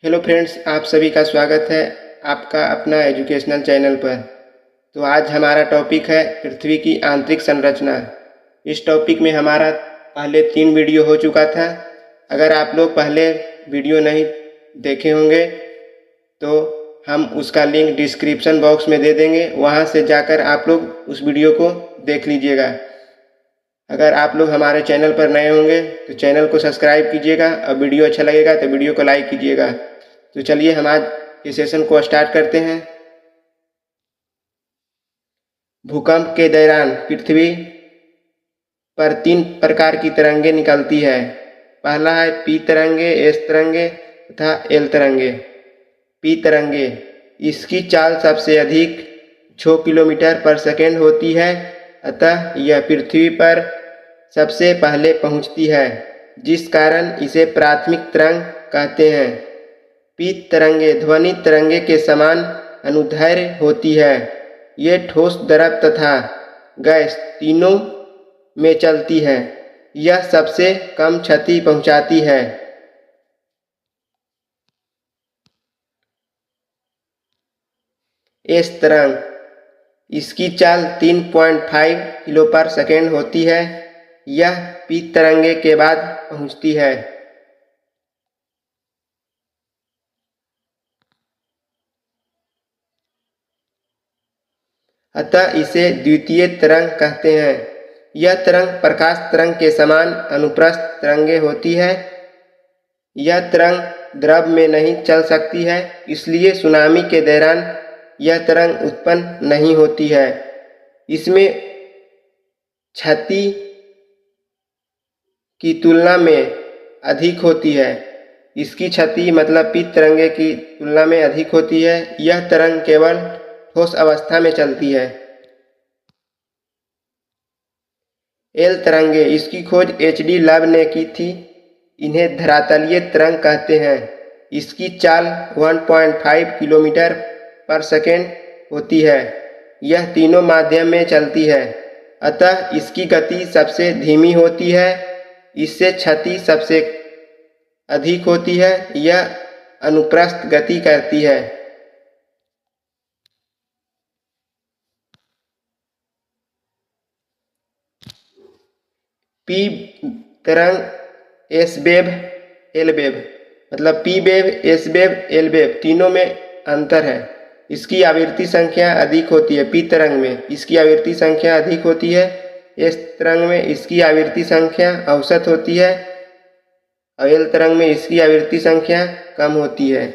Hello friends, आप सभी का स्वागत है आपका अपना एजुकेशनल चैनल पर। तो आज हमारा टॉपिक है पृथ्वी की आंतरिक संरचना। इस टॉपिक में हमारा पहले 3 वीडियो हो चुका था। अगर आप लोग पहले वीडियो नहीं देखे होंगे तो हम उसका लिंक डिस्क्रिप्शन बॉक्स में दे देंगे, वहां से जाकर आप लोग उस वीडियो को देख लीजिएगा। अगर आप लोग हमारे चैनल पर नए होंगे तो चैनल को सब्सक्राइब कीजिएगा और वीडियो अच्छा लगेगा तो वीडियो को लाइक कीजिएगा। तो चलिए हम आज के सेशन को स्टार्ट करते हैं। भूकंप के दौरान पृथ्वी पर 3 प्रकार की तरंगे निकलती है। पहला है पी तरंगे, एस तरंगे तथा एल तरंगे। पी तरंगे, इसकी चाल सबसे अधिक 6 किलोमीटर पर सेकेंड होती है, अतः यह पृथ्वी पर सबसे पहले पहुंचती है, जिस कारण इसे प्राथमिक तरंग कहते हैं। पी तरंगे ध्वनि तरंगे के समान अनुदैर्घ्य होती है। ये ठोस, द्रव तथा गैस तीनों में चलती है। यह सबसे कम क्षति पहुंचाती है। एस तरंग, इसकी चाल 3.5 किलो पर सेकेंड होती है। यह पी तरंगे के बाद पहुंचती है। अतः इसे द्वितीय तरंग कहते हैं। यह तरंग प्रकाश तरंग के समान अनुप्रस्थ तरंगे होती है। यह तरंग द्रव में नहीं चल सकती है, इसलिए सुनामी के दौरान यह तरंग उत्पन्न नहीं होती है। इसमें क्षति की तुलना में अधिक होती है। इसकी क्षति मतलब पी तरंगे की तुलना में अधिक होती है। यह तरंग केवल ठोस अवस्था में चलती है। एल तरंगे, इसकी खोज एच.डी. लव ने की थी। इन्हें धरातलीय तरंग कहते हैं। इसकी चाल 1.5 किलोमीटर पर सेकेंड होती है। यह तीनों माध्यम में चलती है, अतः इसकी गति सबसे धीमी होती है। इससे क्षति सबसे अधिक होती है। यह अनुप्रस्थ गति करती है। पी तरंग, एस वेव, एल वेव, मतलब P wave, S wave, L wave तीनों में अंतर है। इसकी आवृत्ति संख्या अधिक होती है। पी तरंग में इसकी आवृत्ति संख्या अधिक होती है। एस तरंग में इसकी आवृत्ति संख्या औसत होती है और एल तरंग में इसकी आवृत्ति संख्या कम होती है।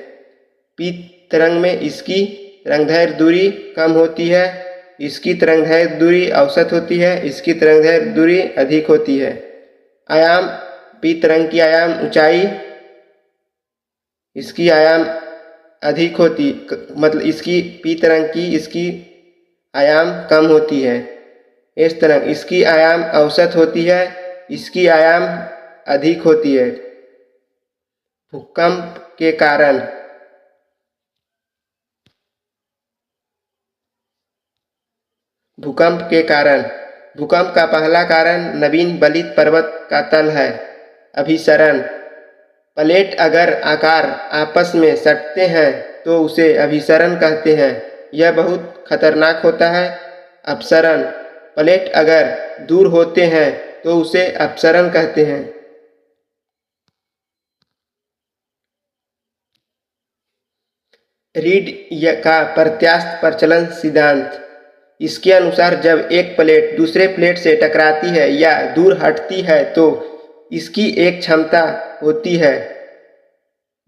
पी तरंग में इसकी तरंगदैर्घ्य दूरी कम होती है। इसकी तरंगदैर्घ्य दूरी औसत होती है। इसकी तरंगदैर्घ्य दूरी अधिक होती है। आयाम, पी तरंग की आयाम ऊंचाई, इसकी आयाम अधिक होती, मतलब इसकी पी तरंग की इसकी आयाम कम होती है। इस तरंग, इसकी आयाम औसत होती है। इसकी आयाम अधिक होती है। भूकंप के कारण, भूकंप के कारण, भूकंप का पहला कारण नवीन बलित पर्वत का तल है। अभिसरण, प्लेट अगर आकार आपस में सटते हैं तो उसे अभिसरण कहते हैं। यह बहुत खतरनाक होता है। अपसरण, प्लेट अगर दूर होते हैं तो उसे अपसरण कहते हैं। रीड का प्रत्यास्थ प्रचलन सिद्धांत, इसके अनुसार जब एक प्लेट दूसरे प्लेट से टकराती है या दूर हटती है तो इसकी एक क्षमता होती है।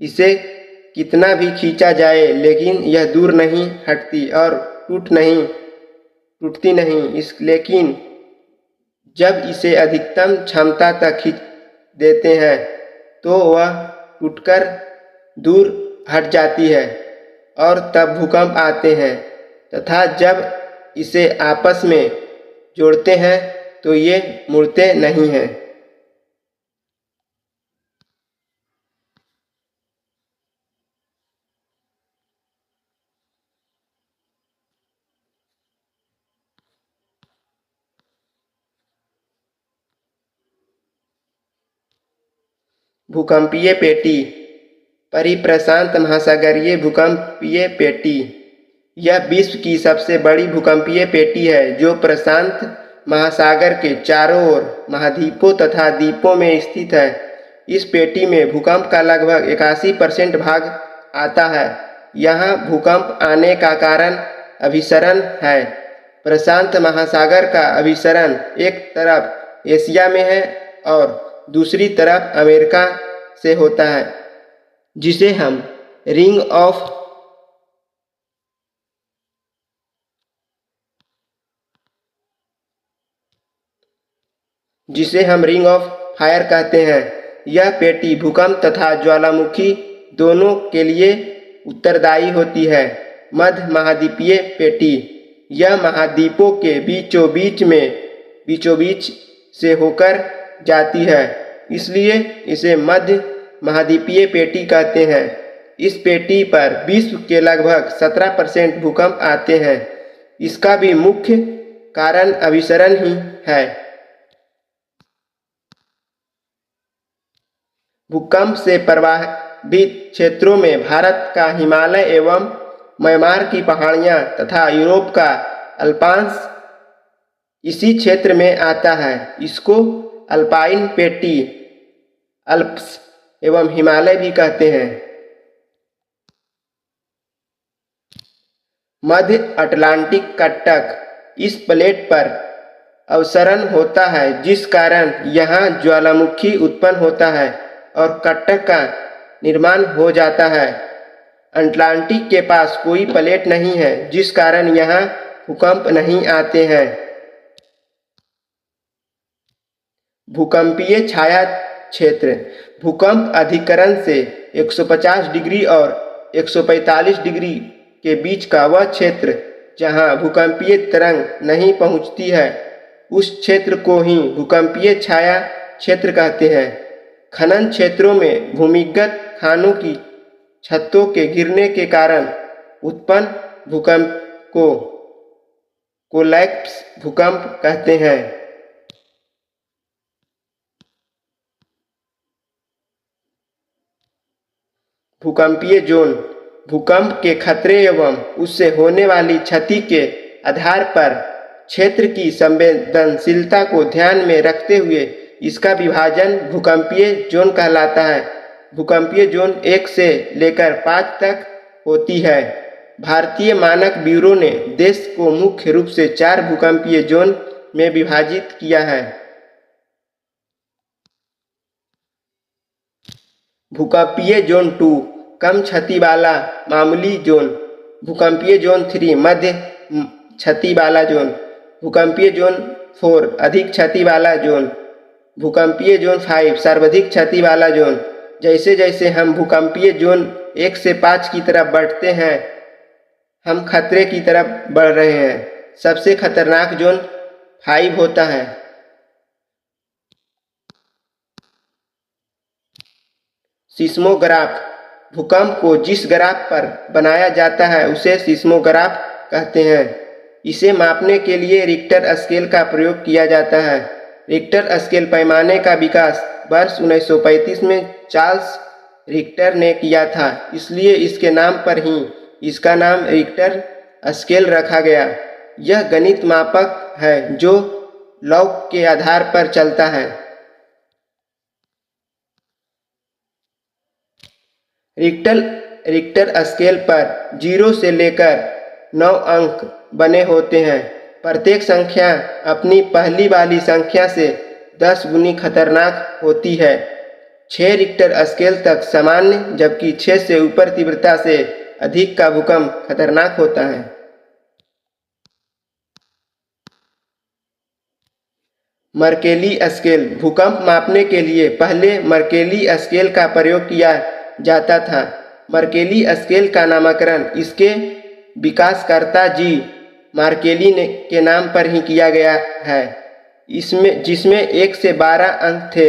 इसे कितना भी खींचा जाए लेकिन यह दूर नहीं हटती और टूटती नहीं। लेकिन जब इसे अधिकतम क्षमता तक खींच देते हैं तो वह टूटकर दूर हट जाती है और तब भूकंप आते हैं, तथा जब इसे आपस में जोड़ते हैं तो ये मुड़ते नहीं हैं। भूकंपीय पेटी, परिप्रशांत महासागरीय भूकंपीय पेटी। यह विश्व की सबसे बड़ी भूकंपीय पेटी है जो प्रशांत महासागर के चारों ओर महाद्वीपों तथा द्वीपों में स्थित है। इस पेटी में भूकंप का लगभग 81% भाग आता है। यहाँ भूकंप आने का कारण अभिसरण है। प्रशांत महासागर का अभिसरण एक तरफ एशिया में है और दूसरी तरफ अमेरिका से होता है, जिसे हम रिंग ऑफ फायर कहते हैं। यह पेटी भूकंप तथा ज्वालामुखी दोनों के लिए उत्तरदायी होती है। मध्य महाद्वीपीय पेटी। यह महाद्वीपों के बीचों बीच से होकर जाती है, इसलिए इसे मध्य महाद्वीपीय पेटी कहते हैं। इस पेटी पर विश्व के लगभग 17% भूकंप आते हैं। इसका भी मुख्य कारण अभिसरण ही है। भूकंप से प्रभावित क्षेत्रों में भारत का हिमालय एवं म्यांमार की पहाड़ियाँ तथा यूरोप का अल्पांश इसी क्षेत्र में आता है। इसको अल्पाइन पेटी, अल्प्स एवं हिमालय भी कहते हैं। मध्य अटलांटिक कटक। इस प्लेट पर अवसरण होता है, जिस कारण यहाँ ज्वालामुखी उत्पन्न होता है और कटक का निर्माण हो जाता है। अटलांटिक के पास कोई प्लेट नहीं है, जिस कारण यहाँ भूकंप नहीं आते हैं। भूकंपीय छाया क्षेत्र। भूकंप अधिकरण से 150 डिग्री और 145 डिग्री के बीच का वह क्षेत्र जहाँ भूकंपीय तरंग नहीं पहुँचती है, उस क्षेत्र को ही भूकंपीय छाया क्षेत्र कहते हैं। खनन क्षेत्रों में भूमिगत खानों की छतों के गिरने के कारण उत्पन्न भूकंप को कोलैप्स भूकंप कहते हैं। भूकंपीय जोन। भूकंप के खतरे एवं उससे होने वाली क्षति के आधार पर क्षेत्र की संवेदनशीलता को ध्यान में रखते हुए इसका विभाजन भूकंपीय जोन कहलाता है। भूकंपीय जोन 1 से लेकर 5 तक होती है। भारतीय मानक ब्यूरो ने देश को मुख्य रूप से 4 भूकंपीय जोन में विभाजित किया है। भूकंपीय जोन 2 कम क्षति वाला मामूली जोन। भूकंपीय जोन 3 मध्य क्षति वाला जोन। भूकंपीय जोन 4 अधिक क्षति वाला जोन। भूकंपीय जोन 5 सर्वाधिक क्षति वाला जोन। जैसे जैसे हम भूकंपीय जोन 1 से 5 की तरफ बढ़ते हैं, हम खतरे की तरफ बढ़ रहे हैं। सबसे खतरनाक जोन 5 होता है। सिस्मोग्राफ। भूकंप को जिस ग्राफ पर बनाया जाता है उसे सिस्मोग्राफ कहते हैं। इसे मापने के लिए रिक्टर स्केल का प्रयोग किया जाता है। रिक्टर स्केल पैमाने का विकास वर्ष 1935 में चार्ल्स रिक्टर ने किया था, इसलिए इसके नाम पर ही इसका नाम रिक्टर स्केल रखा गया। यह गणित मापक है जो लॉग के आधार पर चलता है। रिक्टर स्केल पर 0 से लेकर 9 अंक बने होते हैं। प्रत्येक संख्या अपनी पहली वाली संख्या से 10 गुनी खतरनाक होती है। 6 रिक्टर स्केल तक सामान्य, जबकि 6 से ऊपर तीव्रता से अधिक का भूकंप खतरनाक होता है। Mercalli scale. भूकंप मापने के लिए पहले मर्केली स्केल का प्रयोग किया जाता था। मर्केली स्केल का नामकरण इसके विकासकर्ता जी मार्केली के नाम पर ही किया गया है, जिसमें 1 से 12 अंक थे।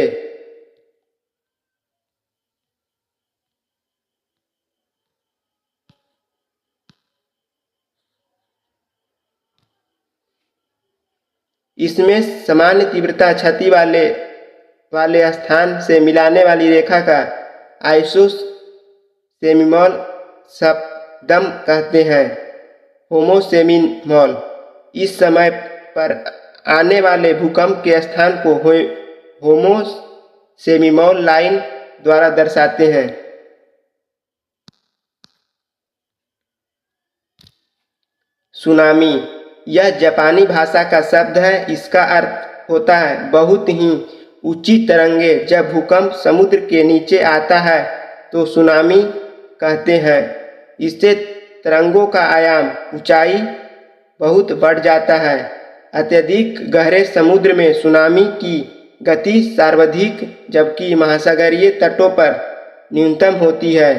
इसमें सामान्य तीव्रता क्षति वाले स्थान से मिलाने वाली रेखा का सेमिमॉल शब्दम कहते हैं। होमोसेमिमॉल इस समय पर आने वाले भूकंप के स्थान को होमोसेमिमॉल लाइन द्वारा दर्शाते हैं। सुनामी यह जापानी भाषा का शब्द है। इसका अर्थ होता है बहुत ही ऊंची तरंगें। जब भूकंप समुद्र के नीचे आता है तो सुनामी कहते हैं। इससे तरंगों का आयाम ऊंचाई बहुत बढ़ जाता है। अत्यधिक गहरे समुद्र में सुनामी की गति सर्वाधिक जबकि महासागरीय तटों पर न्यूनतम होती है।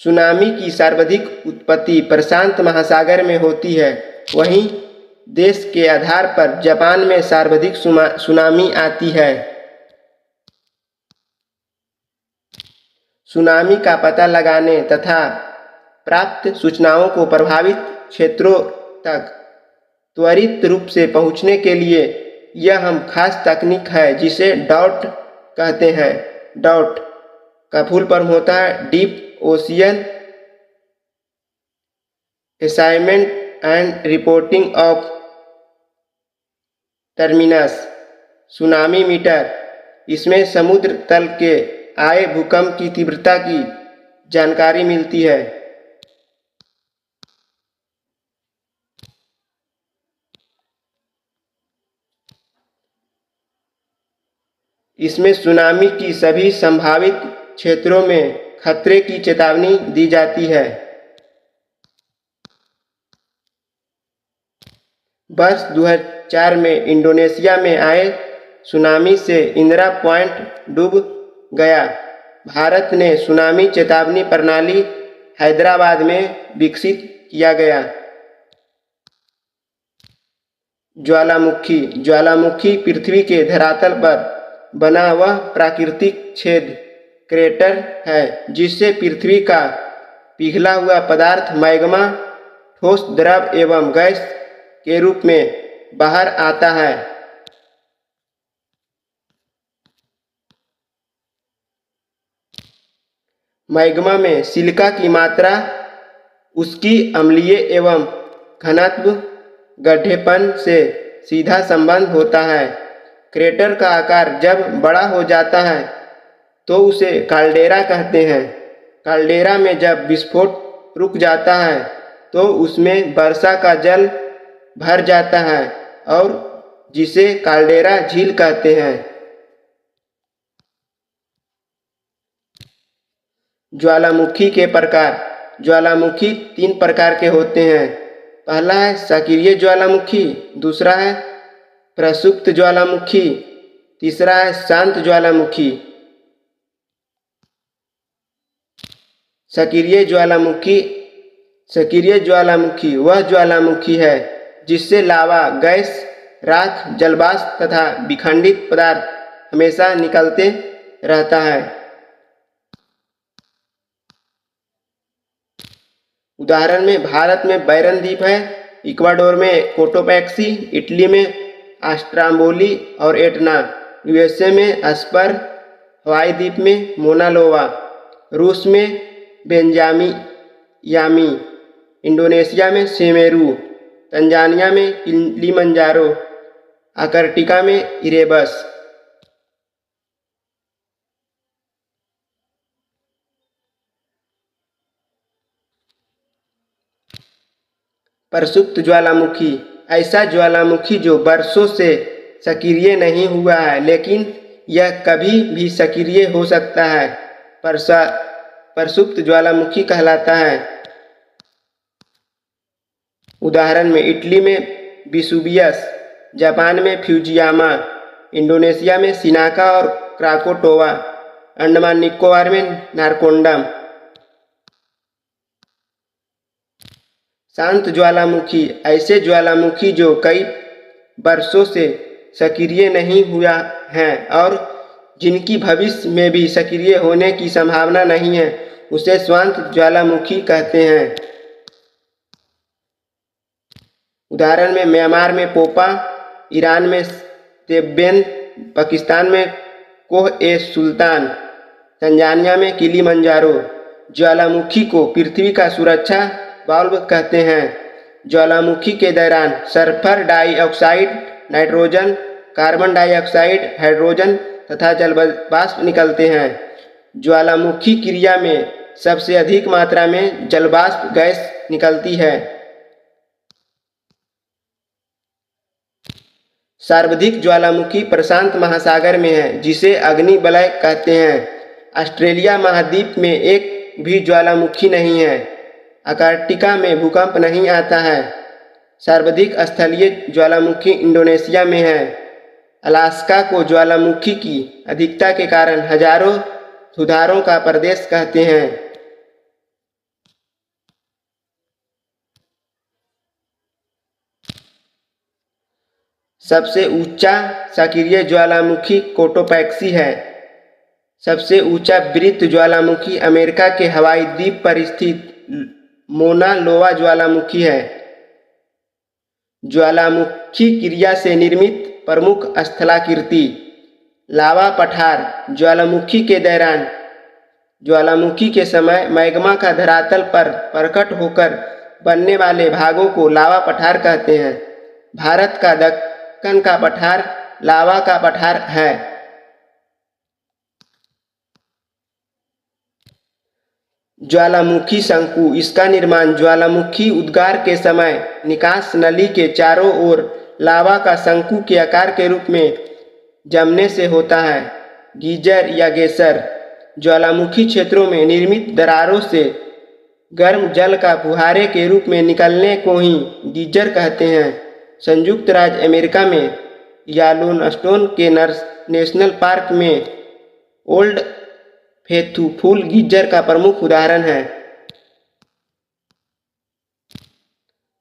सुनामी की सर्वाधिक उत्पत्ति प्रशांत महासागर में होती है। वहीं देश के आधार पर जापान में सर्वाधिक सुनामी आती है। सुनामी का पता लगाने तथा प्राप्त सूचनाओं को प्रभावित क्षेत्रों तक त्वरित रूप से पहुंचने के लिए यह हम खास तकनीक है जिसे डॉट कहते हैं। डॉट का फुल फॉर्म होता है deep ocean assignment and reporting of terminus tsunami meter. इसमें समुद्र तल के आए भूकंप की तीव्रता की जानकारी मिलती है। इसमें सुनामी की सभी संभावित क्षेत्रों में खतरे की चेतावनी दी जाती है। वर्ष 2004 में इंडोनेशिया में आए सुनामी से इंदिरा पॉइंट डूब गया। भारत ने सुनामी चेतावनी प्रणाली हैदराबाद में विकसित किया गया। ज्वालामुखी पृथ्वी के धरातल पर बना वह प्राकृतिक छेद क्रेटर है जिससे पृथ्वी का पिघला हुआ पदार्थ मैग्मा ठोस द्रव एवं गैस के रूप में बाहर आता है। मैग्मा में सिलिका की मात्रा, उसकी अम्लीय एवं घनत्व, गड्ढेपन से सीधा संबंध होता है। क्रेटर का आकार जब बड़ा हो जाता है तो उसे काल्डेरा कहते हैं। काल्डेरा में जब विस्फोट रुक जाता है तो उसमें वर्षा का जल भर जाता है और जिसे काल्डेरा झील कहते हैं। ज्वालामुखी के प्रकार। ज्वालामुखी 3 प्रकार के होते हैं। पहला है सक्रिय ज्वालामुखी, दूसरा है प्रसुप्त ज्वालामुखी, तीसरा है शांत ज्वालामुखी। सक्रिय ज्वालामुखी वह ज्वालामुखी है जिससे लावा, गैस, राख, जलवाष्प तथा विखंडित पदार्थ हमेशा निकलते रहता है। उदाहरण में भारत में बैरन द्वीप है, इक्वाडोर में कोटोपैक्सी, इटली में आस्ट्राम्बोली और एटना, यूएसए में अस्पर, हवाई द्वीप में मोनालोवा, रूस में बेंजामियामी, इंडोनेशिया में सेमेरू, तंजानिया में किलिमंजारो, अंटार्कटिका में इरेबस। प्रसुप्त ज्वालामुखी ऐसा ज्वालामुखी जो वर्षों से सक्रिय नहीं हुआ है लेकिन यह कभी भी सक्रिय हो सकता है, प्रसुप्त ज्वालामुखी कहलाता है। उदाहरण में इटली में विसुवियस, जापान में फ्यूजियामा, इंडोनेशिया में सिनाका और क्राकोटोवा, अंडमान निकोबार में नारकोंडम। शांत ज्वालामुखी ऐसे ज्वालामुखी जो कई वर्षों से सक्रिय नहीं हुआ हैं और जिनकी भविष्य में भी सक्रिय होने की संभावना नहीं है, उसे शांत ज्वालामुखी कहते हैं। उदाहरण में म्यांमार में पोपा, ईरान में तेब्बेन, पाकिस्तान में कोह ए सुल्तान, तंजानिया में किलिमंजारो, ज्वालामुखी को पृथ्वी का सुरक्षा वाल्व कहते हैं। ज्वालामुखी के दौरान sulphur dioxide, nitrogen, carbon dioxide, hydrogen तथा जल वाष्प निकलते हैं। ज्वालामुखी क्रिया में सबसे अधिक मात्रा में जल वाष्प गैस निकलती है। सर्वाधिक ज्वालामुखी प्रशांत महासागर में है, जिसे अग्नि वलय कहते हैं। ऑस्ट्रेलिया महाद्वीप में एक भी ज्वालामुखी नहीं है। अंटार्कटिका में भूकंप नहीं आता है। सर्वाधिक स्थलीय ज्वालामुखी इंडोनेशिया में है। अलास्का को ज्वालामुखी की अधिकता के कारण हजारों सुधारों का प्रदेश कहते हैं। सबसे ऊंचा सक्रिय ज्वालामुखी कोटोपैक्सी है। सबसे ऊंचा वृत्त ज्वालामुखी अमेरिका के हवाई द्वीप पर स्थित मोना लोआ ज्वालामुखी है। ज्वालामुखी क्रिया से निर्मित प्रमुख स्थलाकृति लावा पठार। ज्वालामुखी के दौरान ज्वालामुखी के समय मैग्मा का धरातल पर प्रकट होकर बनने वाले भागों को लावा पठार कहते हैं। भारत का दक्कन का पठार लावा का पठार है। ज्वालामुखी शंकु, इसका निर्माण ज्वालामुखी उद्गार के समय निकास नली के चारों ओर लावा का शंकु के आकार के रूप में जमने से होता है। गीजर या गेसर, ज्वालामुखी क्षेत्रों में निर्मित दरारों से गर्म जल का फुहारे के रूप में निकलने को ही गीजर कहते हैं। संयुक्त राज्य अमेरिका में येलोस्टोन के नेशनल पार्क में ओल्ड फेथफुल गीजर का प्रमुख उदाहरण है।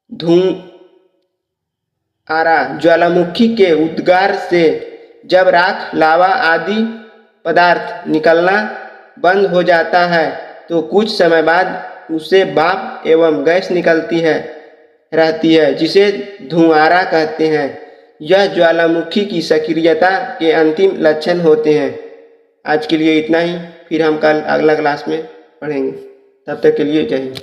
धुआंरा, ज्वालामुखी के उद्गार से जब राख, लावा आदि पदार्थ निकलना बंद हो जाता है तो कुछ समय बाद उससे भाप एवं गैस निकलती रहती है, जिसे धुआंरा कहते हैं। यह ज्वालामुखी की सक्रियता के अंतिम लक्षण होते हैं। आज के लिए इतना ही, फिर हम कल अगला क्लास में पढ़ेंगे। तब तक के लिए जय हिंद।